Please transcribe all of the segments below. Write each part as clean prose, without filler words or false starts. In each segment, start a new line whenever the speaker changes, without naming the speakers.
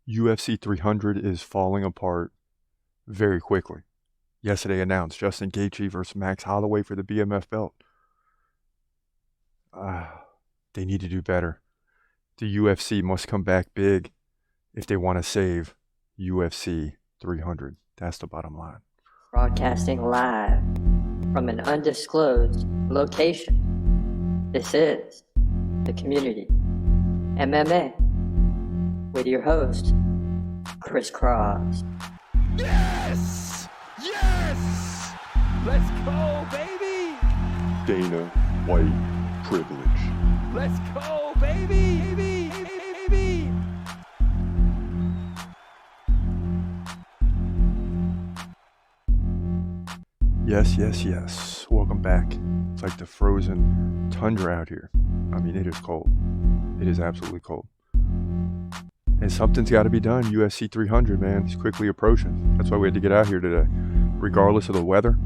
UFC 300 is falling apart very quickly. Yesterday announced Justin Gaethje versus Max Holloway for the BMF belt. They need to do better. The UFC must come back big if they want to save UFC 300. That's the bottom line.
Broadcasting live from an undisclosed location. This is the Community MMA with your host, Chris Cross.
Yes! Yes! Let's go, baby!
Dana White privilege.
Let's go, baby! Baby! Baby!
Yes, yes, yes. Welcome back. It's like the frozen tundra out here. I mean, it is cold. It is absolutely cold. And something's got to be done. UFC 300, man, it's quickly approaching. That's why we had to get out here today. Regardless of the weather,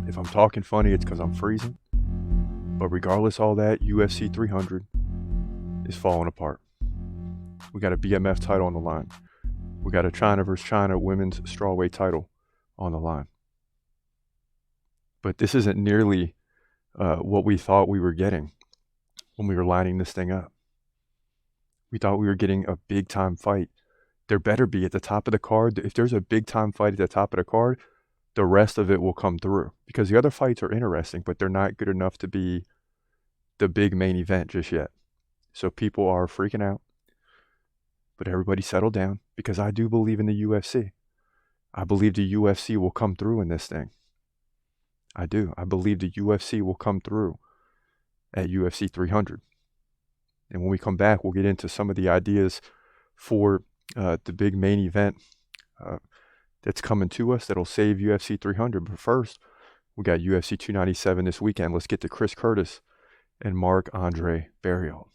if I'm talking funny, it's because I'm freezing. But regardless of all that, UFC 300 is falling apart. We got a BMF title on the line. We got a China versus China women's strawweight title on the line. But this isn't nearly what we thought we were getting when we were lining this thing up. We thought we were getting a big-time fight. There better be at the top of the card. If there's a big-time fight at the top of the card, the rest of it will come through. Because the other fights are interesting, but they're not good enough to be the big main event just yet. So people are freaking out. But everybody settle down, because I do believe in the UFC. I believe the UFC will come through in this thing. I do. I believe the UFC will come through at UFC 300. And when we come back, we'll get into some of the ideas for the big main event that's coming to us that'll save UFC 300. But first, we got UFC 297 this weekend. Let's get to Chris Curtis and Marc-Andre Barriault.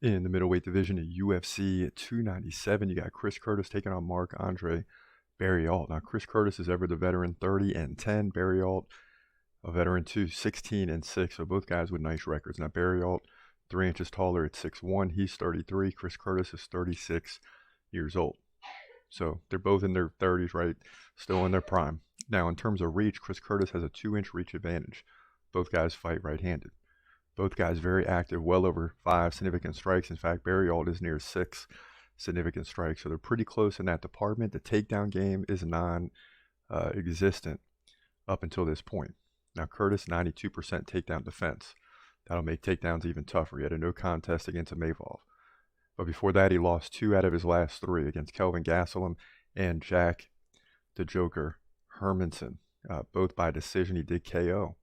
In the middleweight division at UFC 297, you got Chris Curtis taking on Marc-Andre Barriault. Now, Chris Curtis is ever the veteran, 30-10. Barriault, a veteran too, 16-6. So both guys with nice records. Now, Barriault, 3 inches taller at 6'1". He's 33. Chris Curtis is 36 years old. So they're both in their 30s, right? Still in their prime. Now, in terms of reach, Chris Curtis has a 2-inch reach advantage. Both guys fight right-handed. Both guys very active, well over 5 significant strikes. In fact, Barriault is near 6 significant strikes. So they're pretty close in that department. The takedown game is non-existent up until this point. Now, Curtis, 92% takedown defense. That'll make takedowns even tougher. He had a no contest against Mavov. But before that, he lost 2 out of his last 3 against Kelvin Gastelum and Jack the Joker Hermanson. Both by decision. He did KO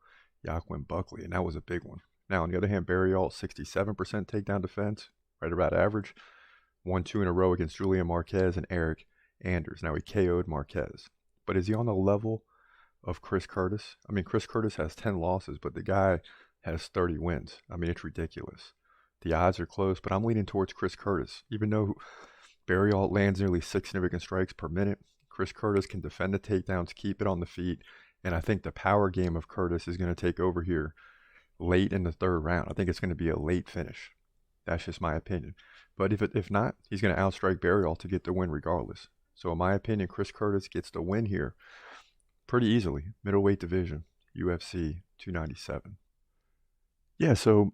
Joaquin Buckley, and that was a big one. Now, on the other hand, Barriault, 67% takedown defense, right about average. 1-2 in a row against Julian Marquez and Eric Anders. Now, he KO'd Marquez. But is he on the level of Chris Curtis? I mean, Chris Curtis has 10 losses, but the guy has 30 wins. I mean, it's ridiculous. The odds are close, but I'm leaning towards Chris Curtis. Even though Barriault lands nearly 6 significant strikes per minute, Chris Curtis can defend the takedowns, keep it on the feet, and I think the power game of Curtis is going to take over here late in the 3rd round. I think it's going to be a late finish. That's just my opinion. But if not, he's going to outstrike Barriault to get the win regardless. So in my opinion, Chris Curtis gets the win here pretty easily. Middleweight division, UFC 297. Yeah, so,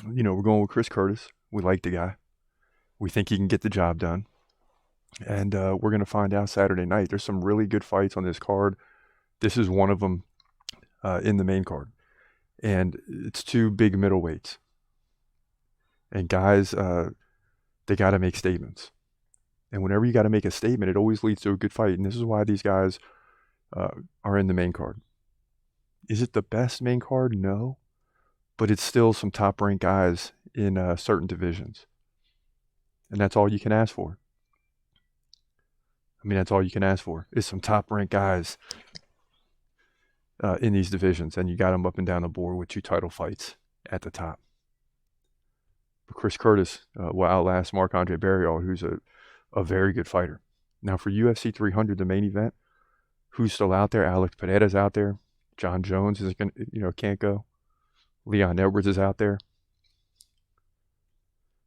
we're going with Chris Curtis. We like the guy. We think he can get the job done. And we're going to find out Saturday night. There's some really good fights on this card. This is one of them in the main card. And it's 2 big middleweights. And guys, they got to make statements. And whenever you got to make a statement, it always leads to a good fight. And this is why these guys are in the main card. Is it the best main card? No. But it's still some top-ranked guys in certain divisions. And that's all you can ask for. I mean, that's all you can ask for is some top-ranked guys in these divisions. And you got them up and down the board with 2 title fights at the top. But Chris Curtis will outlast Marc-Andre Barriault, who's a very good fighter. Now, for UFC 300, the main event, who's still out there? Alex Pineda's out there. John Jones is can't go. Leon Edwards is out there.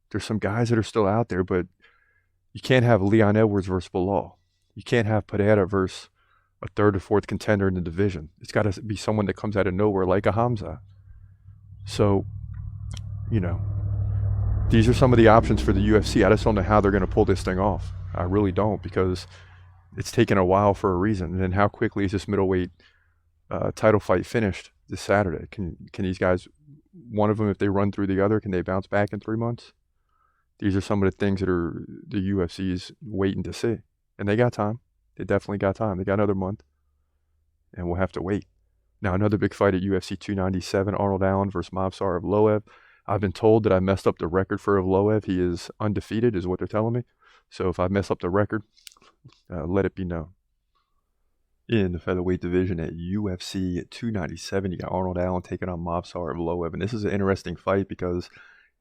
There's some guys that are still out there, but You can't have Leon Edwards versus Bilal. You can't have Pereira versus a third or fourth contender in the division. It's got to be someone that comes out of nowhere like a Hamza. So, you know, these are some of the options for the UFC. I just don't know how they're going to pull this thing off. I really don't, because it's taken a while for a reason. And then how quickly is this middleweight title fight finished this Saturday? Can these guys, one of them, if they run through the other, can they bounce back in 3 months? These are some of the things that are the UFC's waiting to see. And they got time. They definitely got time. They got another month. And we'll have to wait. Now, another big fight at UFC 297, Arnold Allen versus Movsar Evloev. I've been told that I messed up the record for Evloev. He is undefeated, is what they're telling me. So if I mess up the record, let it be known. In the featherweight division at UFC 297, you got Arnold Allen taking on Movsar Evloev. And this is an interesting fight because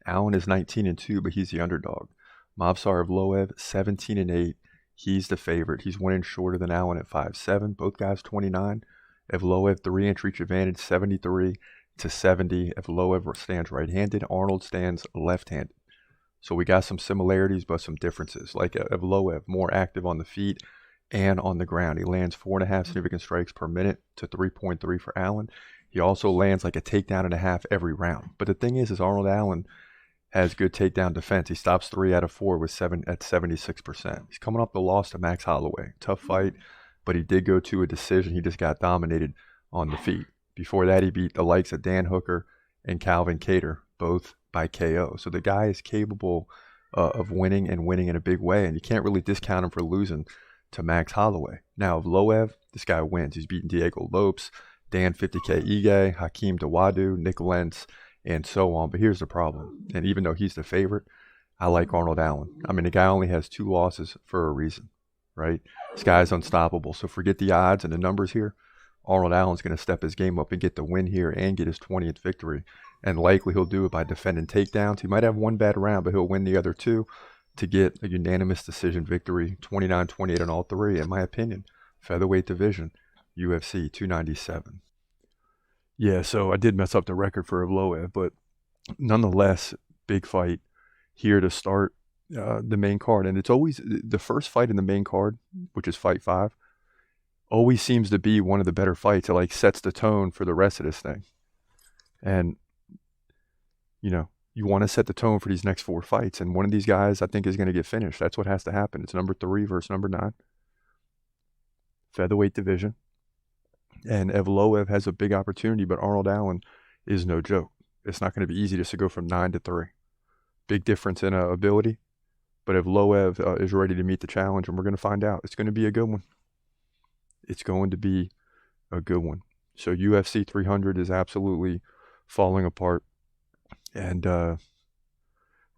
Allen is 19-2, but he's the underdog. Movsar Evloev, 17-8. He's the favorite. He's 1 inch shorter than Allen at 5'7". Both guys 29. Evloev 3-inch reach advantage, 73-70. Evloev stands right-handed. Arnold stands left-handed. So we got some similarities, but some differences. Like Evloev, more active on the feet and on the ground. He lands 4.5 significant strikes per minute to 3.3 for Allen. He also lands like a takedown and a half every round. But the thing is Arnold Allen has good takedown defense. He stops 3 out of 4 with 76%. He's coming off the loss to Max Holloway. Tough fight, but he did go to a decision. He just got dominated on the feet. Before that, he beat the likes of Dan Hooker and Calvin Kattar, both by KO. So the guy is capable of winning, and winning in a big way, and you can't really discount him for losing to Max Holloway. Now, Evloev, this guy wins. He's beaten Diego Lopes, Dan 50K Ige, Hakeem Dawadu, Nick Lentz, and so on. But here's the problem. And even though he's the favorite, I like Arnold Allen. I mean, the guy only has 2 losses for a reason, right? This guy's unstoppable. So forget the odds and the numbers here. Arnold Allen's going to step his game up and get the win here and get his 20th victory. And likely he'll do it by defending takedowns. He might have one bad round, but he'll win the other 2 to get a unanimous decision victory, 29-28 on all 3, in my opinion. Featherweight division, UFC 297. Yeah, so I did mess up the record for Evloev, but nonetheless, big fight here to start the main card. And it's always the first fight in the main card, which is fight 5, always seems to be one of the better fights. It like sets the tone for the rest of this thing. And, you know, you want to set the tone for these next 4 fights. And one of these guys, I think, is going to get finished. That's what has to happen. It's number 3 versus number 9. Featherweight division. And Evloev has a big opportunity, but Arnold Allen is no joke. It's not going to be easy just to go from 9 to 3. Big difference in ability, but Evloev is ready to meet the challenge, and we're going to find out. It's going to be a good one. It's going to be a good one. So UFC 300 is absolutely falling apart, and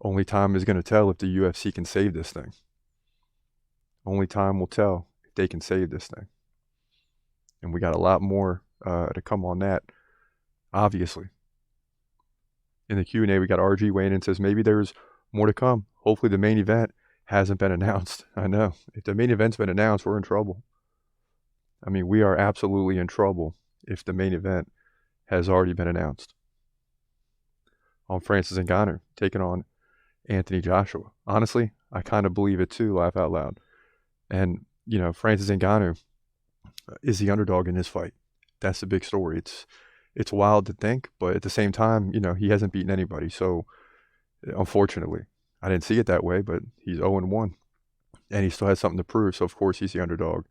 only time is going to tell if the UFC can save this thing. Only time will tell if they can save this thing. And we got a lot more to come on that, obviously. In the Q&A, we got RG weighing in and says maybe there's more to come. Hopefully the main event hasn't been announced. I know. If the main event's been announced, we're in trouble. I mean, we are absolutely in trouble if the main event has already been announced. On Francis Ngannou taking on Anthony Joshua. Honestly, I kind of believe it too, laugh out loud. And, you know, Francis Ngannou is the underdog in this fight. That's the big story. It's wild to think, but at the same time, you know, he hasn't beaten anybody. So, unfortunately, I didn't see it that way, but he's 0-1. And he still has something to prove. So, of course, he's the underdog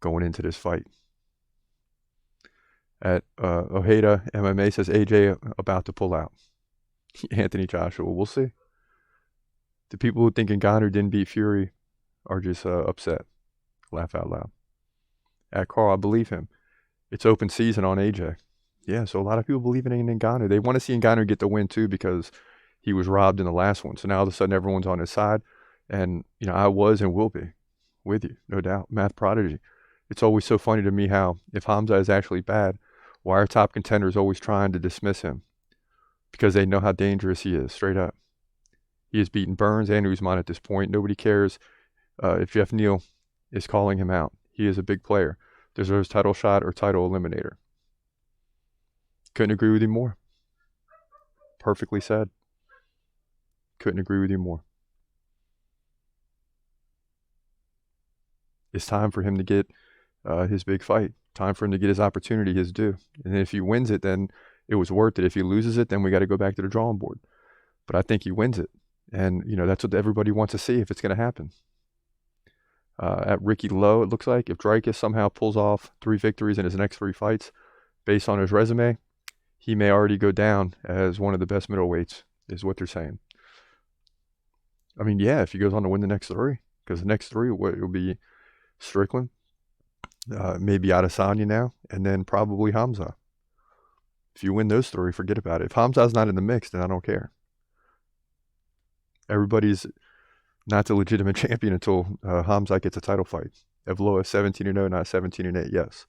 going into this fight. At Ojeda MMA says AJ about to pull out. Anthony Joshua, we'll see. The people who think Ngannou didn't beat Fury are just upset. Laugh out loud. At Carl, I believe him. It's open season on AJ. Yeah, so a lot of people believe in Ngannou. They want to see Ngannou get the win too because he was robbed in the last one. So now all of a sudden everyone's on his side. And, you know, I was and will be with you, no doubt. Math prodigy. It's always so funny to me how if Hamza is actually bad, why are top contenders always trying to dismiss him? Because they know how dangerous he is, straight up. He has beaten Burns and Usman at this point. Nobody cares if Jeff Neal is calling him out. He is a big player. Deserves title shot or title eliminator. Couldn't agree with you more. Perfectly said. Couldn't agree with you more. It's time for him to get his big fight. Time for him to get his opportunity, his due. And if he wins it, then it was worth it. If he loses it, then we got to go back to the drawing board. But I think he wins it. And, that's what everybody wants to see if it's going to happen. At Ricky Lowe, it looks like, if Dreykus somehow pulls off 3 victories in his next 3 fights, based on his resume, he may already go down as one of the best middleweights, is what they're saying. I mean, yeah, if he goes on to win the next 3, because the next 3 will be Strickland, maybe Adesanya now, and then probably Hamza. If you win those 3, forget about it. If Hamza's not in the mix, then I don't care. Everybody's not the legitimate champion until Hamza gets a title fight. Evloev 17-0, not 17-8, yes.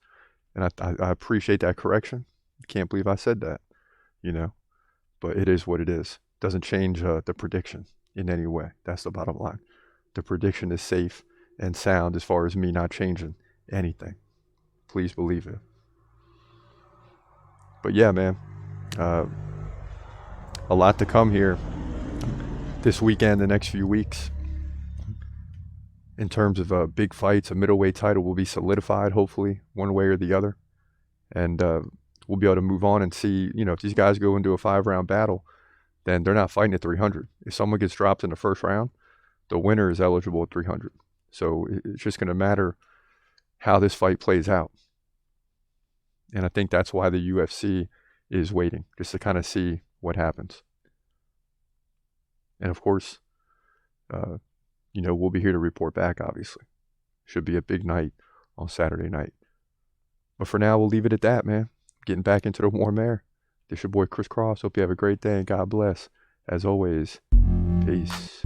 And I appreciate that correction. Can't believe I said that, But it is what it is. Doesn't change the prediction in any way. That's the bottom line. The prediction is safe and sound as far as me not changing anything. Please believe it. But yeah, man, a lot to come here this weekend, the next few weeks. In terms of big fights, a middleweight title will be solidified, hopefully, one way or the other. And we'll be able to move on and see, if these guys go into a 5-round battle, then they're not fighting at 300. If someone gets dropped in the first round, the winner is eligible at 300. So it's just going to matter how this fight plays out. And I think that's why the UFC is waiting, just to kind of see what happens. And of course, we'll be here to report back, obviously. Should be a big night on Saturday night. But for now, we'll leave it at that, man. Getting back into the warm air. This your boy Chris Cross. Hope you have a great day and God bless. As always, peace.